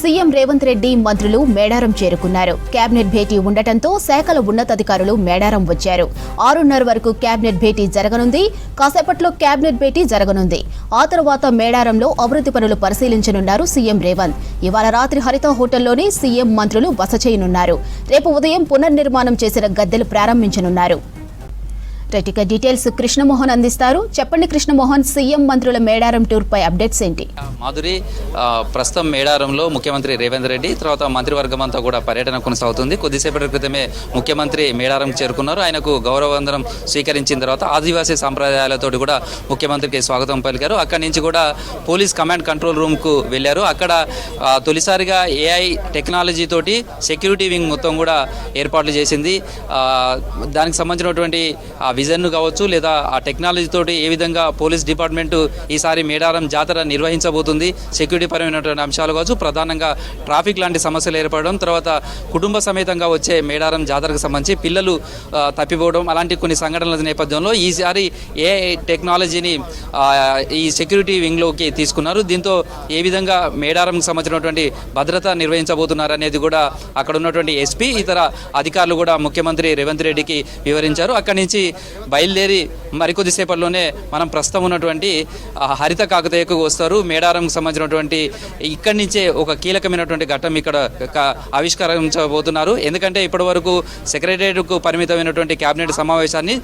CM Revanth Reddy మంత్రులు మేడారం చేరుకున్నారు. Cabinet భేటీ ఉండటంతో శాఖల ఉన్నతాధికారులు మేడారం వచ్చారు. 6:30 వరకు కేబినెట్ భేటీ జరగనుంది. కాసేపట్లో కేబినెట్ భేటీ జరగనుంది. ఆ తర్వాత మేడారంలో అభివృద్ధి పనులు పరిశీలించనున్నారు సీఎం రేవంత్. ఇవాళ రాత్రి హరిత హోటల్లోనే సీఎం మంత్రులు బస చేయనున్నారు. రేపు ఉదయం పునర్నిర్మాణం చేసిన గద్దెలు ప్రారంభించనున్నారు. రైటిక డీటెయిల్స్ కృష్ణమోహన్ అందిస్తారు. చెప్పండి కృష్ణమోహన్, సీఎం మంత్రుల మేడారం టూర్ పై అప్డేట్స్ ఏంటి? మాధురి, ప్రస్తుతం మేడారంలో ముఖ్యమంత్రి రేవంత్ రెడ్డి తర్వాత మంత్రివర్గం అంతా కూడా పర్యటన కొనసాగుతుంది. కొద్దిసేపటి క్రితమే ముఖ్యమంత్రి మేడారం చేరుకున్నారు. ఆయనకు గౌరవవందనం స్వీకరించిన తర్వాత ఆదివాసీ సంప్రదాయాలతోటి కూడా ముఖ్యమంత్రికి స్వాగతం పలికారు. అక్కడి నుంచి కూడా పోలీస్ కమాండ్ కంట్రోల్ రూమ్కు వెళ్ళారు. అక్కడ తొలిసారిగా ఏఐ టెక్నాలజీ తోటి సెక్యూరిటీ వింగ్ మొత్తం కూడా ఏర్పాట్లు చేసింది. దానికి సంబంధించినటువంటి విజన్ కావచ్చు లేదా ఆ టెక్నాలజీ తోటి ఏ విధంగా పోలీస్ డిపార్ట్మెంటు ఈసారి మేడారం జాతర నిర్వహించబోతుంది, సెక్యూరిటీ పరమైనటువంటి అంశాలు కావచ్చు, ప్రధానంగా ట్రాఫిక్ లాంటి సమస్యలు ఏర్పడడం, తర్వాత కుటుంబ సమేతంగా వచ్చే మేడారం జాతరకు సంబంధించి పిల్లలు తప్పిపోవడం అలాంటి కొన్ని సంఘటనల నేపథ్యంలో ఈసారి ఏ టెక్నాలజీని ఈ సెక్యూరిటీ వింగ్లోకి తీసుకున్నారు. దీంతో ఏ విధంగా మేడారంకు సంబంధించినటువంటి భద్రత నిర్వహించబోతున్నారు అనేది కూడా అక్కడ ఉన్నటువంటి ఎస్పీ ఇతర అధికారులు కూడా ముఖ్యమంత్రి రేవంత్ రెడ్డికి వివరించారు. అక్కడి నుంచి బయలుదేరి మరికొద్దిసేపట్లోనే మనం ప్రస్తుతం ఉన్నటువంటి హరిత కాకతీయకు వస్తారు. మేడారంకు సంబంధించినటువంటి ఇక్కడి నుంచే ఒక కీలకమైనటువంటి ఘట్టం ఇక్కడ ఆవిష్కరించబోతున్నారు. ఎందుకంటే ఇప్పటి వరకు సెక్రటేరియట్కు పరిమితమైనటువంటి కేబినెట్ సమావేశాన్ని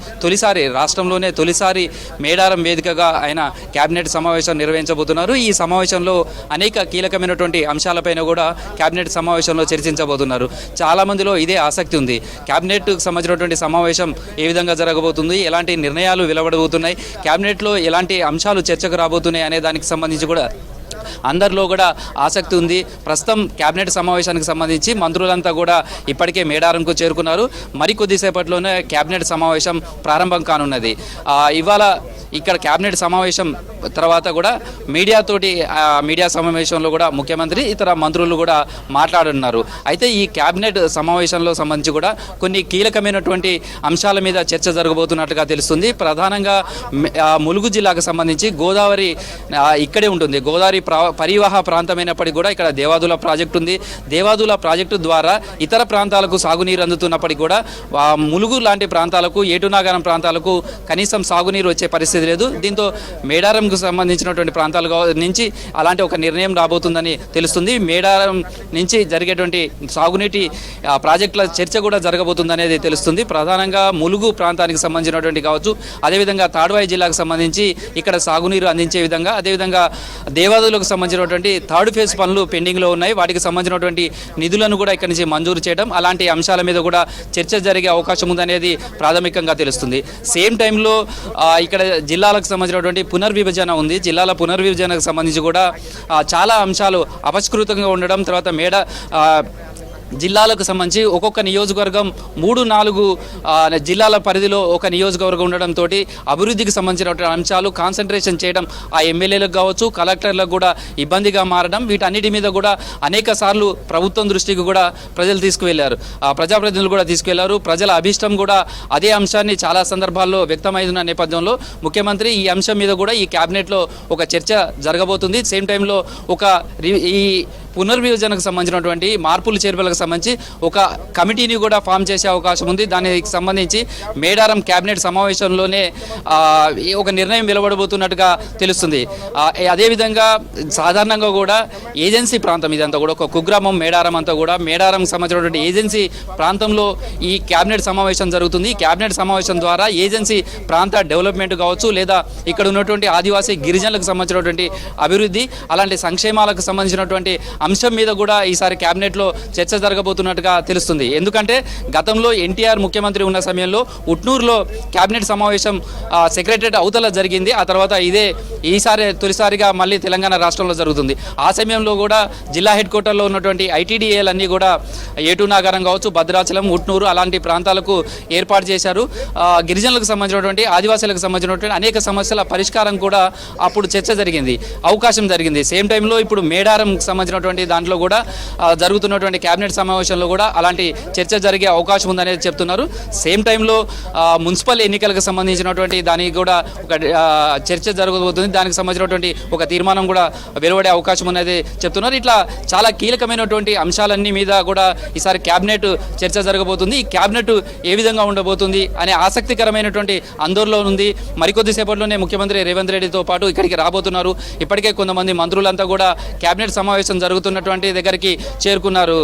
రాష్ట్రంలోనే తొలిసారి మేడారం వేదికగా ఆయన కేబినెట్ సమావేశం నిర్వహించబోతున్నారు. ఈ సమావేశంలో అనేక కీలకమైనటువంటి అంశాలపైన కూడా కేబినెట్ సమావేశంలో చర్చించబోతున్నారు. చాలా మందిలో ఇదే ఆసక్తి ఉంది. కేబినెట్కు సంబంధించినటువంటి సమావేశం ఏ విధంగా జరగబోతుంది, ఎలాంటి నిర్ణయాలు వెలువడబోతున్నాయి, కేబినెట్లో ఎలాంటి అంశాలు చర్చకు రాబోతున్నాయి అనే దానికి సంబంధించి కూడా అందరిలో కూడా ఆసక్తి ఉంది. ప్రస్తుతం కేబినెట్ సమావేశానికి సంబంధించి మంత్రులంతా కూడా ఇప్పటికే మేడారంకు చేరుకున్నారు. మరికొద్దిసేపట్లోనే కేబినెట్ సమావేశం ప్రారంభం కానున్నది. ఇవాళ ఇక్కడ కేబినెట్ సమావేశం తర్వాత కూడా మీడియా సమావేశంలో కూడా ముఖ్యమంత్రి ఇతర మంత్రులు కూడా మాట్లాడుతున్నారు. అయితే ఈ కేబినెట్ సమావేశంలో సంబంధించి కూడా కొన్ని కీలకమైనటువంటి అంశాల మీద చర్చ జరగబోతున్నట్టుగా తెలుస్తుంది. ప్రధానంగా ములుగు జిల్లాకు సంబంధించి గోదావరి ఇక్కడే ఉంటుంది. గోదావరి పరివాహ ప్రాంతమైనప్పటికీ కూడా ఇక్కడ దేవాదుల ప్రాజెక్టు ఉంది. దేవాదుల ప్రాజెక్టు ద్వారా ఇతర ప్రాంతాలకు సాగునీరు అందుతున్నప్పటికీ కూడా ములుగు లాంటి ప్రాంతాలకు, ఏటునాగారం ప్రాంతాలకు కనీసం సాగునీరు వచ్చే పరిస్థితి లేదు. దీంతో మేడారంకు సంబంధించినటువంటి ప్రాంతాల నుంచి అలాంటి ఒక నిర్ణయం రాబోతుందని తెలుస్తుంది. మేడారం నుంచి జరిగేటువంటి సాగునీటి ప్రాజెక్టుల చర్చ కూడా జరగబోతుందనేది తెలుస్తుంది. ప్రధానంగా ములుగు ప్రాంతానికి సంబంధించినటువంటి కావచ్చు, అదేవిధంగా తాడ్వాయి జిల్లాకు సంబంధించి ఇక్కడ సాగునీరు అందించే విధంగా, అదేవిధంగా దేవాదులకు సంబంధించినటువంటి థర్డ్ ఫేజ్ పనులు పెండింగ్లో ఉన్నాయి. వాటికి సంబంధించినటువంటి నిధులను కూడా ఇక్కడి నుంచి మంజూరు చేయడం, అలాంటి అంశాల మీద కూడా చర్చ జరిగే అవకాశం ఉందనేది ప్రాథమికంగా తెలుస్తుంది. సేమ్ టైంలో ఇక్కడ జిల్లాలకు సంబంధించినటువంటి పునర్విభజన ఉంది. జిల్లాల పునర్విభజనకు సంబంధించి కూడా చాలా అంశాలు అపష్కృతంగా ఉండడం, తర్వాత జిల్లాలకు సంబంధించి ఒక్కొక్క నియోజకవర్గం 3-4 జిల్లాల పరిధిలో ఒక నియోజకవర్గం ఉండడంతో అభివృద్ధికి సంబంధించినటువంటి అంశాలు కాన్సన్ట్రేషన్ చేయడం ఆ ఎమ్మెల్యేలకు కావచ్చు, కలెక్టర్లకు కూడా ఇబ్బందిగా మారడం, వీటన్నిటి మీద కూడా అనేక సార్లు ప్రభుత్వం దృష్టికి కూడా ప్రజలు తీసుకువెళ్లారు, ప్రజాప్రతినిధులు కూడా తీసుకువెళ్లారు. ప్రజల అభిష్టం కూడా అదే అంశాన్ని చాలా సందర్భాల్లో వ్యక్తమైన నేపథ్యంలో ముఖ్యమంత్రి ఈ అంశం మీద కూడా ఈ కేబినెట్లో ఒక చర్చ జరగబోతుంది. సేమ్ టైంలో ఈ పునర్విభజనకు సంబంధించినటువంటి మార్పులు చేర్పులకు సంబంధించి ఒక కమిటీని కూడా ఫామ్ చేసే అవకాశం ఉంది. దానికి సంబంధించి మేడారం కేబినెట్ సమావేశంలోనే ఒక నిర్ణయం వెలువడబోతున్నట్టుగా తెలుస్తుంది. అదేవిధంగా సాధారణంగా కూడా ఏజెన్సీ ప్రాంతం ఇదంతా కూడా ఒక కుగ్రామం మేడారం అంతా కూడా మేడారం సంబంధించినటువంటి ఏజెన్సీ ప్రాంతంలో ఈ కేబినెట్ సమావేశం జరుగుతుంది. ఈ కేబినెట్ సమావేశం ద్వారా ఏజెన్సీ ప్రాంత డెవలప్మెంట్ కావచ్చు, లేదా ఇక్కడ ఉన్నటువంటి ఆదివాసీ గిరిజనులకు సంబంధించినటువంటి అభివృద్ధి, అలాంటి సంక్షేమాలకు సంబంధించినటువంటి అంశం మీద కూడా ఈసారి కేబినెట్లో చర్చ జరగబోతున్నట్టుగా తెలుస్తుంది. ఎందుకంటే గతంలో ఎన్టీఆర్ ముఖ్యమంత్రి ఉన్న సమయంలో ఉట్నూరులో కేబినెట్ సమావేశం సెక్రటరేట్ అవతల జరిగింది. ఆ తర్వాత తొలిసారిగా మళ్ళీ తెలంగాణ రాష్ట్రంలో జరుగుతుంది. ఆ సమయంలో కూడా జిల్లా హెడ్ క్వార్టర్లో ఉన్నటువంటి ఐటీడీఏలన్నీ కూడా ఏటునాగారం కావచ్చు, భద్రాచలం, ఉట్నూరు అలాంటి ప్రాంతాలకు ఏర్పాటు చేశారు. గిరిజనులకు సంబంధించినటువంటి, ఆదివాసీలకు సంబంధించినటువంటి అనేక సమస్యల పరిష్కారం కూడా అప్పుడు చర్చ జరిగింది, అవకాశం జరిగింది. సేమ్ టైంలో ఇప్పుడు మేడారం సంబంధించినటువంటి జరుగుతున్నటువంటి దాంట్లో కూడా జరుగుతున్నటువంటి కేబినెట్ సమావేశంలో కూడా అలాంటి చర్చ జరిగే అవకాశం ఉందనేది చెప్తున్నారు. సేమ్ టైంలో మున్సిపల్ ఎన్నికలకు సంబంధించినటువంటి దానికి కూడా ఒక చర్చ జరగబోతుంది. దానికి సంబంధించినటువంటి ఒక తీర్మానం కూడా వెలువడే అవకాశం ఉన్నది చెప్తున్నారు. ఇట్లా చాలా కీలకమైనటువంటి అంశాలన్నీ మీద కూడా ఈసారి కేబినెట్ చర్చ జరగబోతుంది. ఈ కేబినెట్ ఏ విధంగా ఉండబోతుంది అనే ఆసక్తికరమైనటువంటి ఆందోళన ఉంది. మరికొద్దిసేపట్లోనే ముఖ్యమంత్రి రేవంత్ రెడ్డితో పాటు ఇక్కడికి రాబోతున్నారు. ఇప్పటికే కొంతమంది మంత్రులంతా కూడా కేబినెట్ సమావేశం జరుగుతున్నటువంటి దగ్గరికి చేరుకున్నారు.